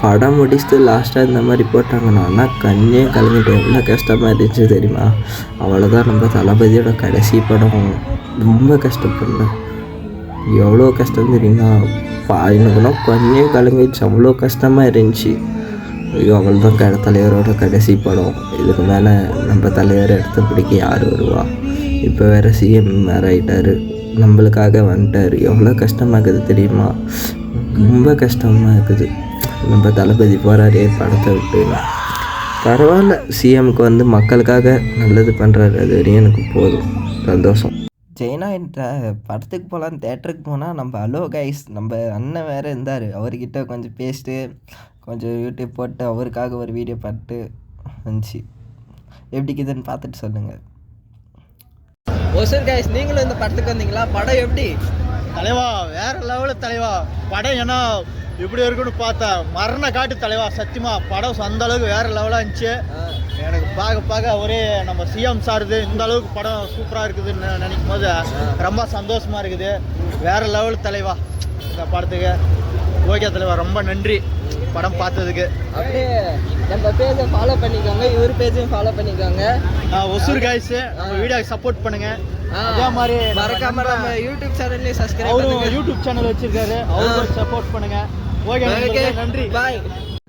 படம் முடிச்சுட்டு லாஸ்ட்டாக இந்த மாதிரி போட்டாங்கன்னா கண்ணே கலங்கிட்டு எவ்வளோ கஷ்டமாக இருந்துச்சு தெரியுமா? அவ்வளோதான் நம்ம தளபதியோட கடைசி படம். ரொம்ப கஷ்டப்பட்டேன். எவ்வளோ கஷ்டம் தெரியுமா? எனக்குன்னா கண்ணே கலங்கிடுச்சு, அவ்வளோ கஷ்டமாக இருந்துச்சு. ஐயோ, அவ்வளோதான் தலைவரோட கடைசி படம். இதுக்கு மேலே நம்ம தலைவரை எடுத்து பிடிக்க யார் வருவா? இப்போ வேறு சிஎம் வேறு ஆகிட்டார், நம்மளுக்காக வந்துட்டார். எவ்வளோ கஷ்டமாக இருக்குது தெரியுமா? ரொம்ப கஷ்டமாக இருக்குது. நம்ம தளபதி போகிறாரே படத்தை விட்டு. பரவாயில்ல, சிஎம்க்கு வந்து மக்களுக்காக நல்லது பண்ணுறாரு, அது வரையும் எனக்கு போதும், சந்தோஷம். ஜெயனா என்ற படத்துக்கு போகலாம், தேட்டருக்கு போனால் நம்ம ஹலோ கைஸ் நம்ம அண்ணன் வேறு இருந்தார், அவர்கிட்ட கொஞ்சம் பேசிட்டு கொஞ்சம் யூடியூப் போட்டு அவருக்காக ஒரு வீடியோ பார்த்து வந்துச்சு. எப்படிக்குதுன்னு பார்த்துட்டு சொல்லுங்கள். ஒசூர் கைஸ், நீங்களும் இந்த படத்துக்கு வந்தீங்களா? படம் எப்படி தலைவா? வேற லெவலில் தலைவா. படம் ஏன்னா இப்படி இருக்குன்னு பார்த்தா மரண காட்டு தலைவா. சத்தியமா படம் அந்த அளவுக்கு வேற லெவலாக இருந்துச்சு. எனக்கு பார்க்க ஒரே நம்ம சிஎம் சாருது இந்த அளவுக்கு படம் சூப்பராக இருக்குதுன்னு நினைக்கும் போது ரொம்ப சந்தோஷமா இருக்குது. வேற லெவல் தலைவா இந்த படத்துக்கு. ஓகே தலைவா, ரொம்ப நன்றி படம் பார்த்ததுக்கு. அப்படியே நம்ம பேஜை ஃபாலோ பண்ணிக்கோங்க, இவர் பேஜையும் ஃபாலோ பண்ணிக்கோங்க. ஒசூர் கைஸ், நம்ம வீடியோக்கு சப்போர்ட் பண்ணுங்க. அதே மாதிரி மறக்காம நம்ம யூடியூப் சேனல்லையும் சப்ஸ்கிரைப் பண்ணுங்க. யூடியூப் சேனல் வச்சிருக்காரு, அவருக்கு சப்போர்ட் பண்ணுங்க. ஓகே, நன்றி, பாய்.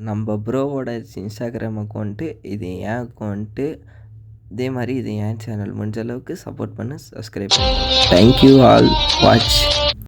நம்ம ப்ரோவோட இன்ஸ்டாகிராம் அக்கௌண்ட்டு, இது என் அக்கௌண்ட்டு. இதே மாதிரி இது என் சேனல். முடிஞ்ச அளவுக்கு சப்போர்ட் பண்ணு, சப்ஸ்கிரைப் பண்ணு. Thank you all watch.